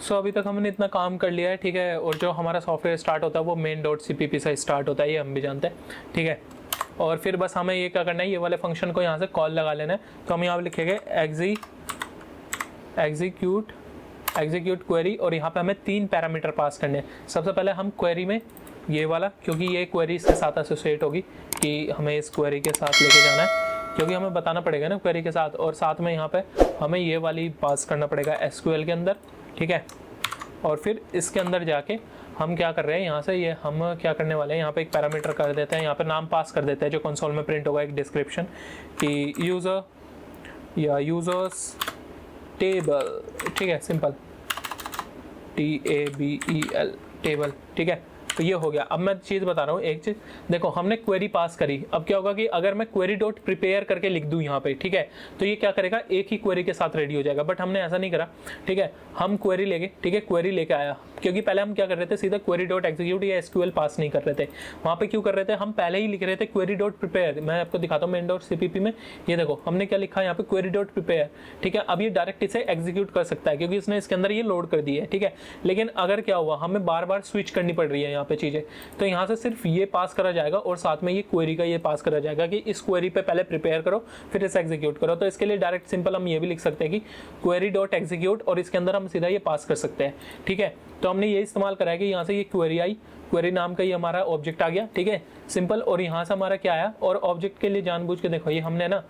सो अभी तक हमने इतना काम कर लिया है, ठीक है। और जो हमारा सॉफ्टवेयर स्टार्ट होता है वो main.cpp से स्टार्ट होता है, ये हम भी जानते हैं, ठीक है। और फिर बस हमें ये क्या करना है, ये वाले फंक्शन को यहाँ से कॉल लगा लेना है। तो हम यहाँ पे लिखेंगे एग्जीक्यूट क्वेरी, और यहाँ पे हमें 3 पैरामीटर पास करने हैं। सबसे पहले हम क्वेरी में ये वाला, क्योंकि ये क्वेरी इसके साथ एसोसिएट होगी कि हमें इस क्वेरी के साथ लेके जाना है, क्योंकि हमें बताना पड़ेगा ना क्वेरी के साथ। और साथ में यहाँ पे हमें ये वाली पास करना पड़ेगा एसक्यूएल के अंदर, ठीक है। और फिर इसके अंदर जाके हम क्या कर रहे हैं, यहाँ से ये हम क्या करने वाले हैं, यहाँ पे एक पैरामीटर कर देते हैं, यहाँ पे नाम पास कर देते हैं जो कंसोल में प्रिंट होगा, एक डिस्क्रिप्शन कि यूज़र या यूज़र्स टेबल, ठीक है, सिंपल TABEL टेबल, ठीक है। तो ये हो गया। अब मैं चीज़ बता रहा हूँ, एक चीज़ देखो, हमने क्वेरी पास करी। अब क्या होगा कि अगर मैं क्वेरी डॉट प्रिपेयर करके लिख दूँ यहाँ पे, ठीक है, तो ये क्या करेगा, एक ही क्वेरी के साथ रेडी हो जाएगा। बट हमने ऐसा नहीं करा, ठीक है। हम क्वेरी लेके, ठीक है, क्वेरी लेके आया, क्योंकि पहले हम क्या कर रहे थे, सीधा क्वेरी डॉट एग्जीक्यूट या एसक्यूएल पास नहीं कर रहे थे। वहाँ पे क्यों कर रहे थे, हम पहले ही लिख रहे थे क्वेरी डॉट प्रिपेयर। मैं आपको दिखाता हूँ main.cpp में, ये देखो हमने क्या लिखा है यहाँ पे, क्वेरी डॉट प्रिपेयर, ठीक है। अब ये डायरेक्ट इसे एग्जीक्यूट कर सकता है क्योंकि इसने इसके अंदर ये लोड कर दी है, ठीक है। लेकिन अगर क्या हुआ, हमें बार बार स्विच करनी पड़ रही है यहाँ पे चीज़ें, तो यहाँ से सिर्फ ये पास करा जाएगा और साथ में ये क्वेरी का ये पास करा जाएगा कि इस क्वेरी पे पहले प्रिपेयर करो फिर इसे एग्जीक्यूट करो। तो इसके लिए डायरेक्ट सिंपल हम ये भी लिख सकते हैं कि क्वेरी डॉट एग्जीक्यूट, और इसके अंदर हम सीधा ये पास कर सकते हैं, ठीक है। तो हमने ये इस्तेमाल करा है कि यहाँ से ये क्वेरी आई, क्वेरी नाम का ये हमारा ऑब्जेक्ट आ गया, ठीक है, सिंपल। और यहाँ से हमारा क्या आया, और ऑब्जेक्ट के लिए जानबूझ के देखो ये हमने ना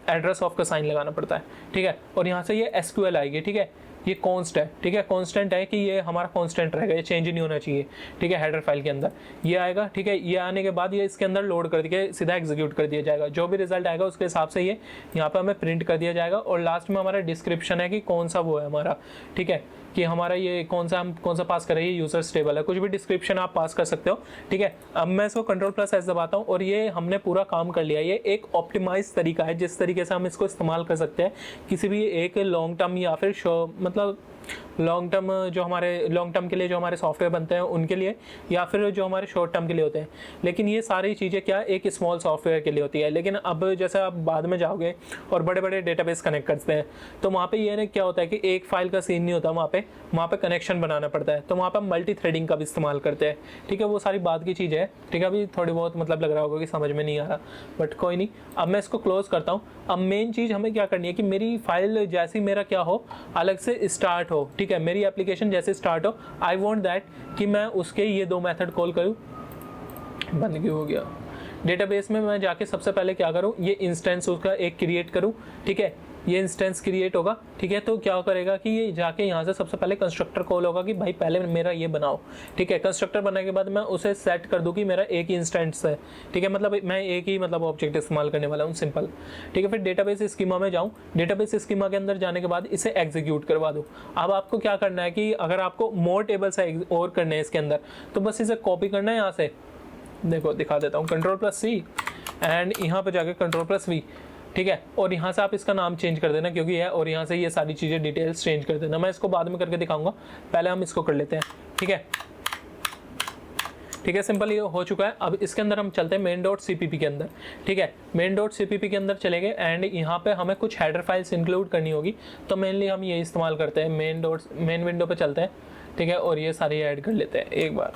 एड्रेस ऑफ का साइन लगाना पड़ता है, ठीक है। और यहाँ से ये एसक्यूएल आएगी, ठीक है, ये कॉन्स्ट है, ठीक है, कॉन्स्टेंट है कि ये हमारा कॉन्स्टेंट रहेगा, ये चेंज नहीं होना चाहिए, ठीक है। हेडर फाइल के अंदर ये आएगा, ठीक है। ये आने के बाद ये इसके अंदर लोड कर दिया, सीधा एग्जीक्यूट कर दिया जाएगा। जो भी रिजल्ट आएगा उसके हिसाब से ये यहाँ पे हमें प्रिंट कर दिया जाएगा। और लास्ट में हमारा डिस्क्रिप्शन है कि कौन सा वो है हमारा, ठीक है, कि हमारा ये कौन सा पास कर रहे हैं, यूजर्स टेबल है, कुछ भी डिस्क्रिप्शन आप पास कर सकते हो, ठीक है। अब मैं इसको Ctrl+S दबाता हूँ और ये हमने पूरा काम कर लिया। ये एक ऑप्टिमाइज तरीका है जिस तरीके से हम इसको इस्तेमाल कर सकते हैं किसी भी एक लॉन्ग टर्म या फिर मतलब लॉन्ग टर्म जो हमारे लॉन्ग टर्म के लिए जो हमारे सॉफ्टवेयर बनते हैं उनके लिए, या फिर जो हमारे शॉर्ट टर्म के लिए होते हैं। लेकिन ये सारी चीज़ें क्या एक स्मॉल सॉफ्टवेयर के लिए होती है। लेकिन अब जैसे आप बाद में जाओगे और बड़े बड़े डेटाबेस कनेक्ट करते हैं तो वहाँ पे ये क्या होता है कि एक फाइल का सीन नहीं होता, वहाँ पे कनेक्शन बनाना पड़ता है। तो वहाँ पर मल्टी थ्रेडिंग का भी इस्तेमाल करते हैं, ठीक है। वो सारी बात की चीज़ है, ठीक है। अभी थोड़ी बहुत मतलब लग रहा होगा कि समझ में नहीं आ रहा, बट कोई नहीं। अब मैं इसको क्लोज करता हूँ। अब मेन चीज़ हमें क्या करनी है कि मेरी फाइल जैसी मेरा क्या हो, अलग से स्टार्ट हो, ठीक है। मेरी एप्लीकेशन जैसे स्टार्ट हो, आई वांट दैट कि मैं उसके ये 2 मेथड कॉल करूँ। बंद क्यों हो गया? डेटाबेस में मैं जाके सबसे पहले क्या करूँ, ये इंस्टेंस उसका एक क्रिएट करूँ, ठीक है। ये इंस्टेंस क्रिएट होगा, ठीक है। तो क्या करेगा कि ये जाके यहाँ से सबसे पहले कंस्ट्रक्टर कॉल होगा कि भाई पहले मेरा ये बनाओ, ठीक है। कंस्ट्रक्टर बनाने के बाद मैं उसे सेट कर दूँ कि मेरा एक ही इंस्टेंस है, ठीक है। मतलब मैं एक ही मतलब ऑब्जेक्ट इस्तेमाल करने वाला हूँ, सिंपल, ठीक है। फिर डेटाबेस स्कीमा में जाऊँ, डेटाबेस स्कीमा के अंदर जाने के बाद इसे एग्जीक्यूट करवा दूँ। अब आपको क्या करना है कि अगर आपको मोर टेबल्स और करने हैं इसके अंदर, तो बस इसे कॉपी करना है यहाँ से, देखो दिखा देता हूँ, Ctrl+C एंड यहाँ पे जाके Ctrl+V, ठीक है। और यहाँ से आप इसका नाम चेंज कर देना क्योंकि है, और यहाँ से ये सारी चीज़ें डिटेल्स चेंज कर देना। मैं इसको बाद में करके दिखाऊंगा, पहले हम इसको कर लेते हैं, ठीक है, ठीक है। सिंपल ये हो चुका है। अब इसके अंदर हम चलते हैं main.cpp के अंदर, ठीक है। main.cpp के अंदर चलेंगे एंड यहाँ पे हमें कुछ हेडर फाइल्स इंक्लूड करनी होगी। तो मेनली हम ये इस्तेमाल करते हैं, मेन विंडो पे चलते हैं, ठीक है, और ये सारी ऐड कर लेते हैं एक बार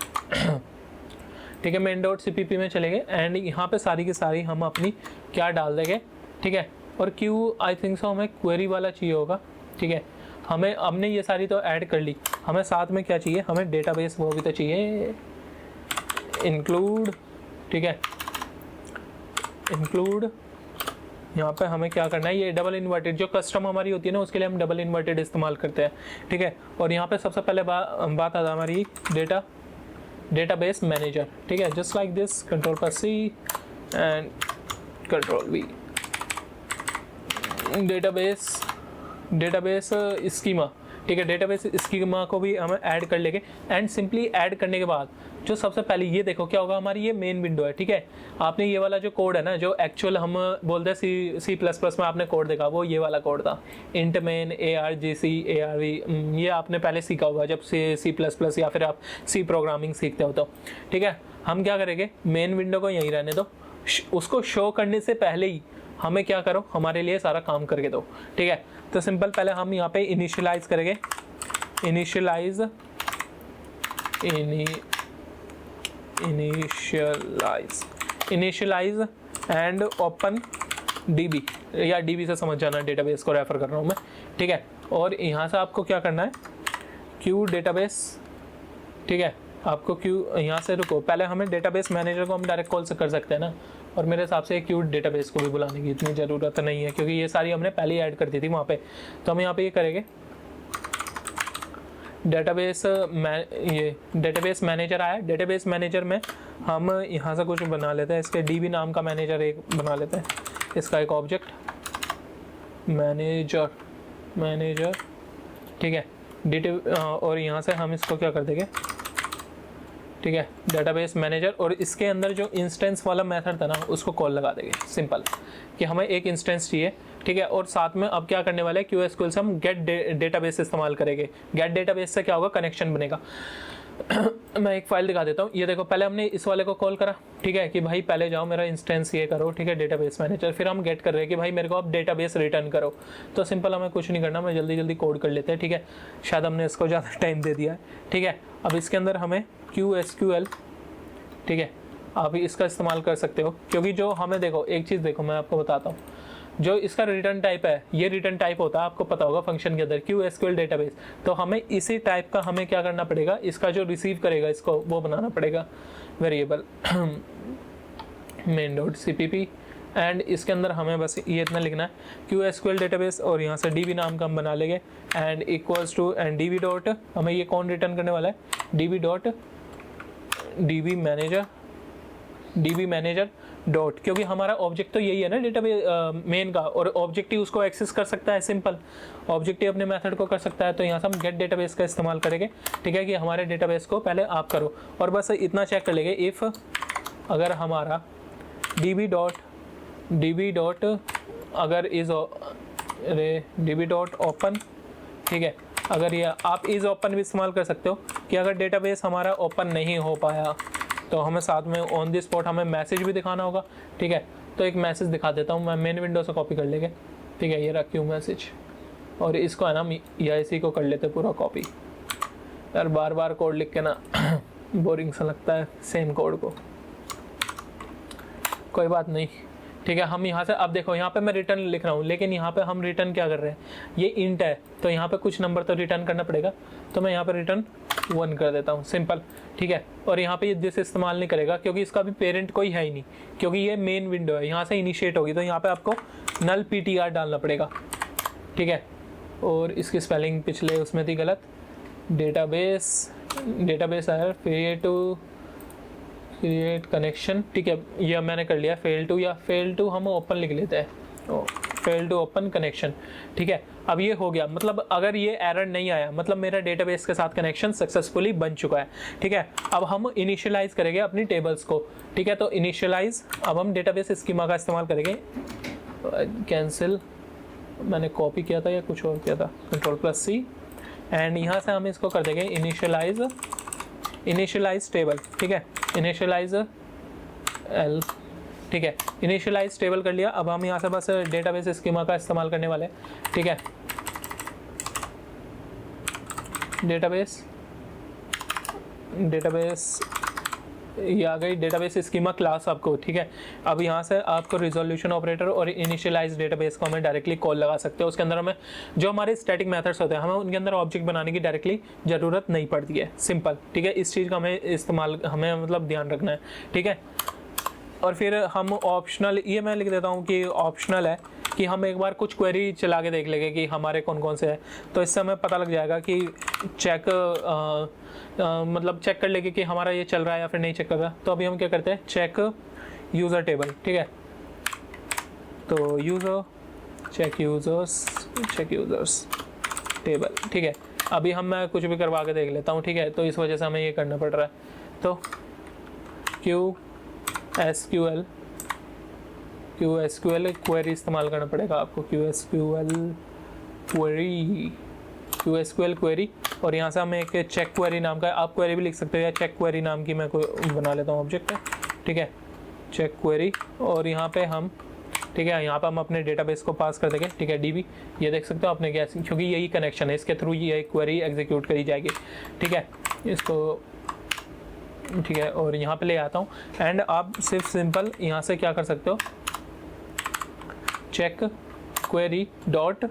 ठीक है। main.cpp में चलेंगे एंड यहाँ पे सारी की सारी हम अपनी क्या डाल देंगे, ठीक है। और क्यू आई थिंक सो हमें क्वेरी वाला चाहिए होगा, ठीक है। हमने ये सारी तो ऐड कर ली, हमें साथ में क्या चाहिए, हमें डेटाबेस वो भी तो चाहिए, इंक्लूड, ठीक है, इंक्लूड। यहाँ पे हमें क्या करना है, ये डबल इन्वर्टेड जो कस्टम हमारी होती है ना उसके लिए हम डबल इन्वर्टेड इस्तेमाल करते हैं, ठीक है। और यहाँ पे सबसे पहले बात आता है हमारी डेटाबेस मैनेजर, ठीक है, just like this, Ctrl+C and Ctrl+V। Database schema, ठीक है। डेटाबेस स्कीमा को भी हम ऐड कर लेंगे एंड सिंपली ऐड करने के बाद जो सबसे पहले ये देखो क्या होगा, हमारी ये मेन विंडो है, ठीक है। आपने ये वाला जो कोड है ना, जो एक्चुअल हम बोलते हैं C++ में आपने कोड देखा, वो ये वाला कोड था, int main argc arv, ये आपने पहले सीखा होगा जब C++ या फिर आप C प्रोग्रामिंग सीखते हो तो, ठीक है। हम क्या करेंगे, मेन विंडो को यहीं रहने दो, उसको शो करने से पहले ही हमें क्या करो, हमारे लिए सारा काम करके दो, ठीक है। तो सिंपल पहले हम यहाँ पे इनिशियलाइज करेंगे इनिशियलाइज एंड ओपन डीबी, या डीबी से समझ जाना, डेटाबेस को रेफर कर रहा हूँ मैं, ठीक है। और यहाँ से आपको क्या करना है, क्यू डेटाबेस, ठीक है। आपको क्यू यहाँ से रुको, पहले हमें डेटाबेस मैनेजर को हम डायरेक्ट कॉल से कर सकते हैं ना, और मेरे हिसाब से क्यू डेटाबेस को भी बुलाने की इतनी ज़रूरत नहीं है, क्योंकि ये सारी हमने पहले ही ऐड कर दी थी वहाँ पे। तो हम यहाँ पे ये करेंगे, ये डेटाबेस मैनेजर आया, डेटाबेस मैनेजर में हम यहाँ से कुछ बना लेते हैं, इसके डीबी नाम का मैनेजर एक बना लेते हैं, इसका एक ऑब्जेक्ट मैनेजर, ठीक है। और यहाँ से हम इसको क्या कर देंगे, ठीक है, डेटाबेस मैनेजर, और इसके अंदर जो इंस्टेंस वाला मेथड था ना उसको कॉल लगा देंगे, सिंपल, कि हमें एक इंस्टेंस चाहिए, ठीक है। और साथ में अब क्या करने वाले हैं, QSQL से हम गेट डेटाबेस इस्तेमाल करेंगे। गेट डेटाबेस से क्या होगा, कनेक्शन बनेगा। मैं एक फाइल दिखा देता हूँ, ये देखो, पहले हमने इस वाले को कॉल करा, ठीक है, कि भाई पहले जाओ मेरा इंस्टेंस ये करो, ठीक है, डेटाबेस मैनेजर। फिर हम गेट कर रहे हैं कि भाई मेरे को अब डेटाबेस रिटर्न करो। तो सिंपल, हमें कुछ नहीं करना, मैं जल्दी जल्दी कोड कर लेते हैं, ठीक है। शायद हमने इसको ज़्यादा टाइम दे दिया है, ठीक है। अब इसके अंदर हमें QSQL, ठीक है, आप इसका इस्तेमाल कर सकते हो, क्योंकि जो हमें, देखो एक चीज़ देखो, मैं आपको बताता हूँ, जो इसका रिटर्न टाइप है, ये रिटर्न टाइप होता है, आपको पता होगा फंक्शन के अंदर QSQL डेटाबेस। तो हमें इसी टाइप का हमें क्या करना पड़ेगा, इसका जो रिसीव करेगा इसको वो बनाना पड़ेगा वेरिएबल main.cpp, एंड इसके अंदर हमें बस ये इतना लिखना है, QSQL डेटाबेस, और यहाँ से DB नाम का हम बना लेंगे, and equals to, and DB dot, हमें ये कौन रिटर्न करने वाला है, DB मैनेजर डॉट, क्योंकि हमारा ऑब्जेक्ट तो यही है ना डेटाबेस मेन का, और ऑब्जेक्ट ही उसको एक्सेस कर सकता है, सिंपल, ऑब्जेक्ट ही अपने मेथड को कर सकता है। तो यहाँ से हम गेट डेटाबेस का इस्तेमाल करेंगे, ठीक है, कि हमारे डेटाबेस को पहले आप करो, और बस इतना चेक कर लेंगे, इफ़ अगर हमारा DB डॉट अगर DB डॉट ओपन, ठीक है, अगर ये आप इज ओपन भी इस्तेमाल कर सकते हो, कि अगर डेटाबेस हमारा ओपन नहीं हो पाया तो हमें साथ में ऑन द स्पॉट हमें मैसेज भी दिखाना होगा, ठीक है। तो एक मैसेज दिखा देता हूँ मैं, मेन विंडो से कॉपी कर लेंगे, ठीक है, ये रहा क्यू मैसेज, और इसको है ना EIC को कर लेते पूरा कॉपी। यार बार बार कोड लिख के ना बोरिंग सा लगता है सेम कोड को, कोई बात नहीं, ठीक है। हम यहाँ से, अब देखो यहाँ पे मैं रिटर्न लिख रहा हूँ, लेकिन यहाँ पे हम रिटर्न क्या कर रहे हैं, ये इंट है, तो यहाँ पे कुछ नंबर तो रिटर्न करना पड़ेगा, तो मैं यहाँ पे रिटर्न 1 कर देता हूँ, सिंपल, ठीक है। और यहाँ पे ये दिस इस्तेमाल नहीं करेगा, क्योंकि इसका भी पेरेंट कोई है ही नहीं, क्योंकि ये मेन विंडो है, यहाँ से इनिशिएट होगी, तो यहाँ पे आपको नल PTR डालना पड़ेगा, ठीक है। और इसकी स्पेलिंग पिछले उसमें थी गलत, डेटाबेस है, क्रिएट कनेक्शन, ठीक है, ये मैंने कर लिया, फेल टू हम ओपन लिख लेते हैं, फेल टू ओपन कनेक्शन, ठीक है। अब ये हो गया, मतलब अगर ये एरर नहीं आया, मतलब मेरा डेटाबेस के साथ कनेक्शन सक्सेसफुली बन चुका है, ठीक है। अब हम इनिशियलाइज करेंगे अपनी टेबल्स को, ठीक है। तो इनिशियलाइज, अब हम डेटाबेस स्कीमा का इस्तेमाल करेंगे, कैंसिल, मैंने कॉपी किया था या कुछ और किया था, Ctrl+C, एंड यहाँ से हम इसको कर देंगे इनिशियलाइज टेबल, ठीक है, इनिशियलाइज L, ठीक है, इनिशियलाइज टेबल कर लिया। अब हम यहाँ से बस डेटाबेस स्कीमा का इस्तेमाल करने वाले हैं, ठीक है, डेटाबेस ये आ गई डेटाबेस स्कीमा क्लास आपको, ठीक है। अब यहाँ से आपको रिजोल्यूशन ऑपरेटर और इनिशियलाइज डेटाबेस को हमें डायरेक्टली कॉल लगा सकते हो, उसके अंदर हमें जो हमारे स्टैटिक मेथड्स होते हैं हमें उनके अंदर ऑब्जेक्ट बनाने की डायरेक्टली ज़रूरत नहीं पड़ती है, सिंपल, ठीक है। इस चीज़ का हमें मतलब ध्यान रखना है, ठीक है। और फिर हम ऑप्शनल, ये मैं लिख देता हूँ कि ऑप्शनल है, कि हम एक बार कुछ क्वेरी चला के देख लेंगे कि हमारे कौन कौन से हैं, तो इससे हमें पता लग जाएगा कि चेक मतलब चेक कर लेंगे कि हमारा ये चल रहा है या फिर नहीं चेक कर रहा। तो अभी हम क्या करते हैं, चेक यूज़र टेबल, ठीक है, तो चेक यूज़र्स टेबल, ठीक है। अभी मैं कुछ भी करवा के देख लेता हूँ, ठीक है, तो इस वजह से हमें ये करना पड़ रहा है। तो QSQL क्वेरी इस्तेमाल करना पड़ेगा आपको, QSQL क्वेरी, और यहाँ से हम एक चेक क्वेरी नाम का, आप क्वेरी भी लिख सकते हो, या चेक क्वेरी नाम की मैं कोई बना लेता हूँ ऑब्जेक्ट है, ठीक है, चेक क्वेरी, और यहाँ पे हम ठीक है। यहाँ पर हम अपने डेटाबेस को पास कर देंगे, ठीक है, DB, ये देख सकते हो आपने क्या, क्योंकि यही कनेक्शन है, इसके थ्रू ये क्वेरी एग्जीक्यूट करी जाएगी, ठीक है। इसको ठीक है, और यहाँ पे ले आता हूँ एंड आप सिर्फ सिंपल यहाँ से क्या कर सकते हो, चेक क्वेरी डॉट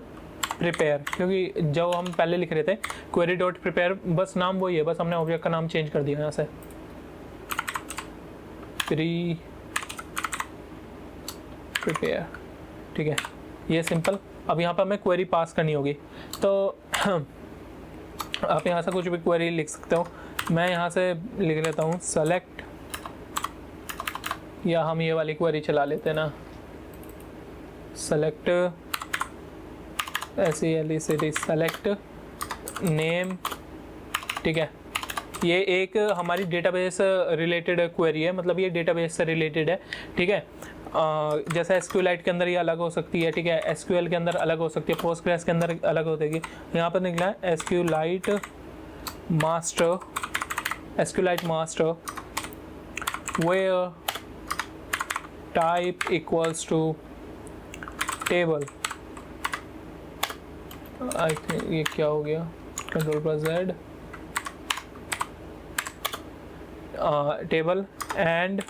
प्रिपेयर, क्योंकि जो हम पहले लिख रहे थे क्वेरी डॉट प्रिपेयर, बस नाम वही है, बस हमने ऑब्जेक्ट का नाम चेंज कर दिया यहाँ से, प्रिपेयर, ठीक है, ये सिंपल। अब यहाँ पर हमें क्वेरी पास करनी होगी, तो आप यहाँ से कुछ भी क्वेरी लिख सकते हो। मैं यहाँ से लिख लेता हूँ सेलेक्ट, या हम ये वाली क्वेरी चला लेते हैं ना, सेलेक्ट SELECT सेलेक्ट नेम, ठीक है। ये एक हमारी डेटाबेस रिलेटेड क्वेरी है, मतलब ये डेटाबेस से रिलेटेड है, ठीक है। जैसे SQLite के अंदर ये अलग हो सकती है, ठीक है, SQL के अंदर अलग हो सकती है, पोस्टग्रेस के अंदर अलग हो सकती है। यहाँ पर निकला है SQLite master where type equals to table, I think ये क्या हो गया, Ctrl+Z, table and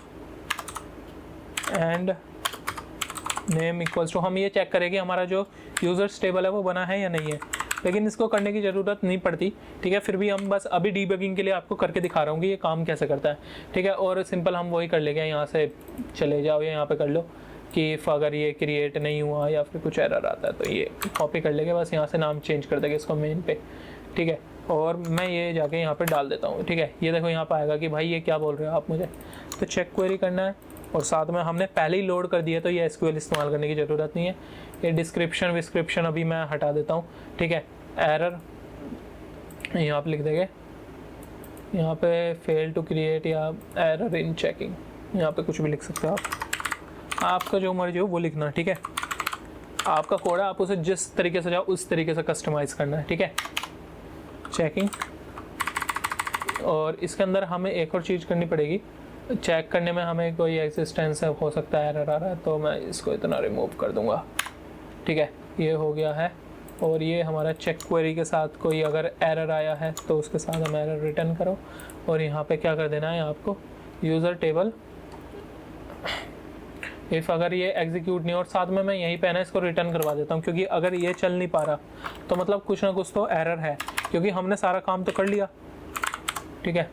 name equals to, हम ये चेक करेंगे हमारा जो यूजर्स टेबल है वो बना है या नहीं है, लेकिन इसको करने की ज़रूरत नहीं पड़ती, ठीक है। फिर भी हम बस अभी डीबगिंग के लिए आपको करके दिखा रहा हूँ कि ये काम कैसे करता है, ठीक है। और सिंपल हम वही कर लेंगे, यहाँ से चले जाओ या यहाँ पे कर लो कि अगर ये क्रिएट नहीं हुआ या फिर कुछ एरर आता है तो ये कॉपी कर लेंगे, बस यहाँ से नाम चेंज कर देंगे इसको मेन पे, ठीक है। और मैं ये जाके यहाँ पे डाल देता हूँ, ठीक है। ये देखो यहाँ पे आएगा कि भाई ये क्या बोल रहे हो आप मुझे, तो चेक क्वेरी करना है, और साथ में हमने पहले ही लोड कर दिया तो ये SQL इस्तेमाल करने की ज़रूरत नहीं है। ये डिस्क्रिप्शन अभी मैं हटा देता हूँ, ठीक है। एरर यहाँ पे लिख देंगे, यहाँ पे फेल टू क्रिएट या एरर इन चेकिंग, यहाँ पे कुछ भी लिख सकते हो आपका जो मर्जी हो वो लिखना, ठीक है। आपका कोड है, आप उसे जिस तरीके से चाहो उस तरीके से कस्टमाइज़ करना है, ठीक है। चेकिंग, और इसके अंदर हमें एक और चीज़ करनी पड़ेगी, चेक करने में हमें कोई एग्जिस्टेंस हो सकता है एरर आ रहा है, तो मैं इसको इतना रिमूव कर दूंगा, ठीक है। ये हो गया है, और ये हमारा चेक क्वेरी के साथ कोई अगर एरर आया है तो उसके साथ हम एरर रिटर्न करो, और यहाँ पे क्या कर देना है आपको, यूज़र टेबल इफ़ अगर ये एग्जीक्यूट नहीं, और साथ में मैं यहीं पे ना इसको रिटर्न करवा देता हूँ, क्योंकि अगर ये चल नहीं पा रहा तो मतलब कुछ ना कुछ तो एरर है, क्योंकि हमने सारा काम तो कर लिया, ठीक है।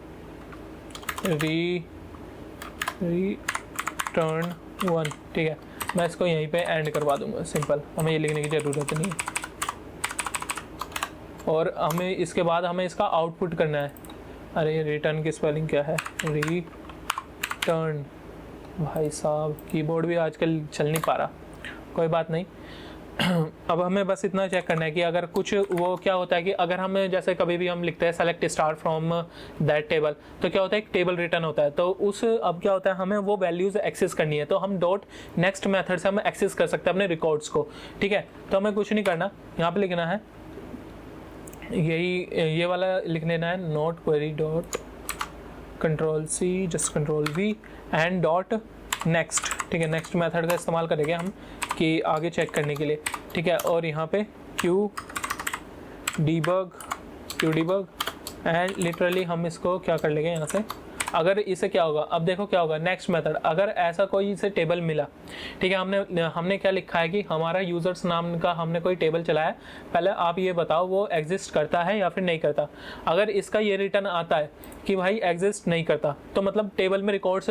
रिटर्न 1, ठीक है। मैं इसको यहीं पे एंड करवा दूंगा, सिंपल, हमें ये लिखने की ज़रूरत नहीं है। और हमें इसके बाद हमें इसका आउटपुट करना है। अरे ये रिटर्न की स्पेलिंग क्या है, रिटर्न, भाई साहब कीबोर्ड भी आजकल चल नहीं पा रहा, कोई बात नहीं। अब हमें बस इतना चेक करना है कि अगर कुछ वो क्या होता है कि अगर हमें जैसे कभी भी हम लिखते हैं select star from that table, तो क्या होता है एक टेबल रिटर्न होता है, तो उस अब क्या होता है हमें वो वैल्यूज़ एक्सेस करनी है, तो हम डॉट नेक्स्ट मेथड से हम एक्सेस कर सकते हैं अपने रिकॉर्ड्स को, ठीक है। तो हमें कुछ नहीं करना, यहाँ पे लिखना है ये वाला लिख लेना है, note query dot Ctrl+C just Ctrl+V and dot next, ठीक है। नेक्स्ट मेथड का इस्तेमाल करेंगे हम कि आगे चेक करने के लिए, ठीक है। और यहाँ पे क्यू डीबग एंड लिटरली हम इसको क्या कर लेंगे यहाँ से, अगर इसे क्या होगा, अब देखो क्या होगा नेक्स्ट मेथड, अगर ऐसा कोई इसे टेबल मिला, ठीक है। हमने क्या लिखा है कि हमारा यूजर्स नाम का हमने कोई टेबल चलाया, पहले आप ये बताओ वो एग्जिस्ट करता है या फिर नहीं करता। अगर इसका ये रिटर्न आता है कि भाई एग्जिस्ट नहीं करता, तो मतलब टेबल में रिकॉर्ड्स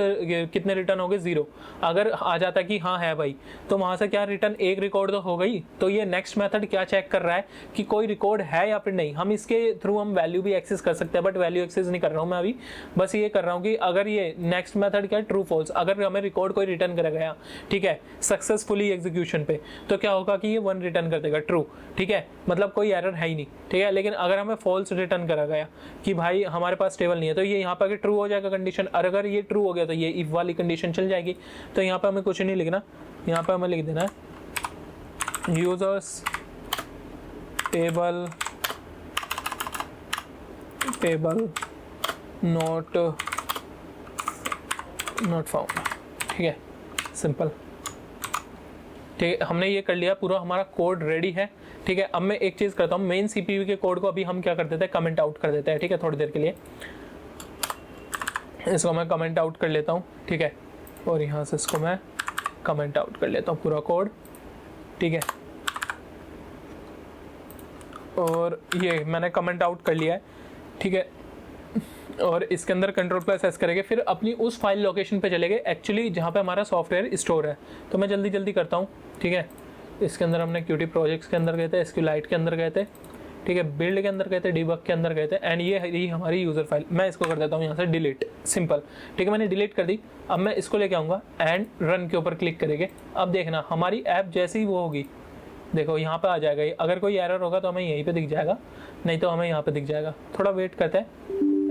कितने रिटर्न हो गए, 0। अगर आ जाता कि हाँ है भाई, तो वहाँ से क्या रिटर्न एक रिकॉर्ड तो हो गई। तो ये नेक्स्ट मेथड क्या चेक कर रहा है कि कोई रिकॉर्ड है या फिर नहीं। हम इसके थ्रू हम वैल्यू भी एक्सेस कर सकते हैं, बट वैल्यू एक्सेस नहीं कर रहा हूँ मैं अभी, बस ये कर रहा हूँ कि अगर ये नेक्स्ट मेथड क्या ट्रू फॉल्स, अगर हमें रिकॉर्ड कोई रिटर्न कर गया, ठीक है, सक्सेसफुली एग्जीक्यूशन पे, तो क्या होगा कि ये 1 रिटर्न कर देगा, ट्रू, ठीक है, मतलब कोई एरर है ही नहीं, ठीक है। लेकिन अगर हमें फॉल्स रिटर्न करा गया कि भाई हमारे पास टेबल नहीं है, तो ये यहाँ पर ट्रू हो जाएगा कंडीशन, और अगर ये ट्रू हो गया तो ये इफ वाली कंडीशन चल जाएगी। तो यहाँ पर हमें कुछ नहीं लिखना, यहाँ पर हमें लिख देना है यूजर्स टेबल नॉट फाउंड, ठीक है, सिंपल। ठीक है, हमने ये कर लिया, पूरा हमारा कोड रेडी है। ठीक है, अब मैं एक चीज़ करता हूँ, मेन सीपीयू के कोड को अभी हम क्या कर देते हैं, कमेंट आउट कर देते हैं। ठीक है, थोड़ी देर के लिए इसको मैं कमेंट आउट कर लेता हूँ। ठीक है, और यहाँ से इसको मैं कमेंट आउट कर लेता हूँ पूरा कोड। ठीक है, और ये मैंने कमेंट आउट कर लिया है। ठीक है, और इसके अंदर Ctrl+S करेंगे, फिर अपनी उस फाइल लोकेशन पे चले गए एक्चुअली जहाँ पे हमारा सॉफ्टवेयर स्टोर है। तो मैं जल्दी जल्दी करता हूँ। ठीक है, इसके अंदर हमने Qt प्रोजेक्ट्स के अंदर गए थे, SQLite के अंदर गए थे। ठीक है, बिल्ड के अंदर गए थे, डिबग के अंदर गए थे, एंड ये है हमारी यूज़र फाइल। मैं इसको कर देता हूँ यहाँ से डिलीट, सिंपल। ठीक है, मैंने डिलीट कर दी। अब मैं इसको लेके आऊँगा एंड रन के ऊपर क्लिक करेंगे। अब देखना हमारी ऐप जैसी ही वो होगी, देखो यहाँ पे आ जाएगा ये। अगर कोई एरर होगा तो हमें यहीं पे दिख जाएगा, नहीं तो हमें यहाँ पे दिख जाएगा। थोड़ा वेट करते हैं।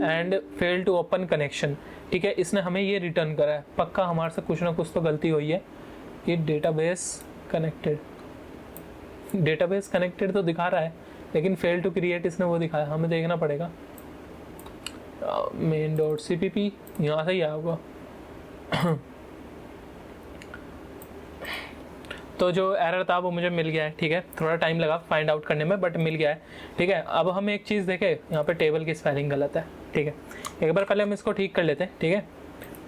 And fail to open connection. ठीक है, इसने हमें ये रिटर्न करा है, पक्का हमारे से कुछ ना कुछ तो गलती हुई है। ये डेटाबेस कनेक्टेड तो दिखा रहा है, लेकिन फेल टू क्रिएट इसने वो दिखाया, हमें देखना पड़ेगा। main.cpp यहाँ से ही आया होगा। तो जो एरर था वो मुझे मिल गया है। ठीक है, थोड़ा टाइम लगा फाइंड आउट करने में, बट मिल गया है। ठीक है, अब हम एक चीज़ देखें, यहाँ पे टेबल की स्पेलिंग गलत है। ठीक है, एक बार पहले हम इसको ठीक कर लेते हैं। ठीक है,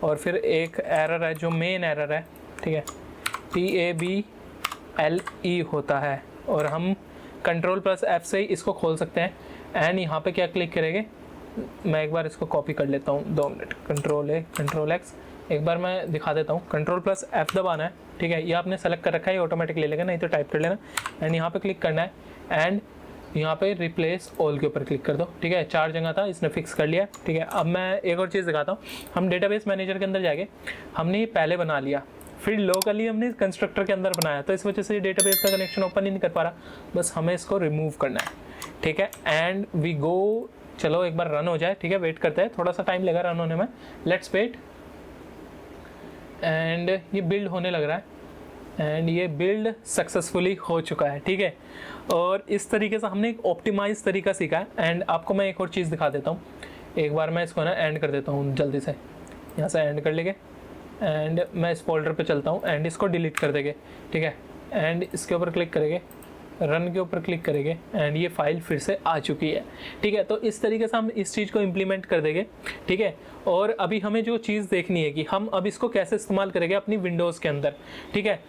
और फिर एक एरर है जो मेन एरर है। ठीक है, TABLE होता है, और हम Ctrl+F से ही इसको खोल सकते हैं। एंड यहाँ पे क्या क्लिक करेंगे, मैं एक बार इसको कॉपी कर लेता हूँ, 2 मिनट। Ctrl+A Ctrl+X, एक बार मैं दिखा देता हूँ। Ctrl+F दबाना है। ठीक है, ये आपने सेलेक्ट कर रखा है, ये ऑटोमेटिक ले लेगा, नहीं तो टाइप कर लेना। एंड यहाँ पे क्लिक करना है, एंड यहाँ पे रिप्लेस ऑल के ऊपर क्लिक कर दो। ठीक है, 4 जगह था, इसने फिक्स कर लिया। ठीक है, अब मैं एक और चीज़ दिखाता हूँ। हम डेटाबेस मैनेजर के अंदर जाएंगे, हमने ये पहले बना लिया, फिर लोकली हमने कंस्ट्रक्टर के अंदर बनाया, तो इस वजह से डेटाबेस का कनेक्शन ओपन ही नहीं कर पा रहा। बस हमें इसको रिमूव करना है। ठीक है, एंड वी गो, चलो एक बार रन हो जाए। ठीक है, वेट करते हैं, थोड़ा सा टाइम लगा रन होने में, लेट्स वेट। एंड ये बिल्ड होने लग रहा है, एंड ये बिल्ड सक्सेसफुली हो चुका है। ठीक है, और इस तरीके से हमने एक ऑप्टिमाइज तरीका सीखा है। एंड आपको मैं एक और चीज़ दिखा देता हूँ, एक बार मैं इसको ना एंड कर देता हूँ जल्दी से, यहाँ से एंड कर लेंगे। एंड मैं इस फोल्डर पे चलता हूँ, एंड इसको डिलीट कर देंगे। ठीक है, एंड इसके ऊपर क्लिक करेंगे, रन के ऊपर क्लिक करेंगे, एंड ये फाइल फिर से आ चुकी है। ठीक है, तो इस तरीके से हम इस चीज़ को इम्प्लीमेंट कर देंगे। ठीक है, और अभी हमें जो चीज़ देखनी है कि हम अब इसको कैसे इस्तेमाल करेंगे अपनी विंडोज़ के अंदर। ठीक है,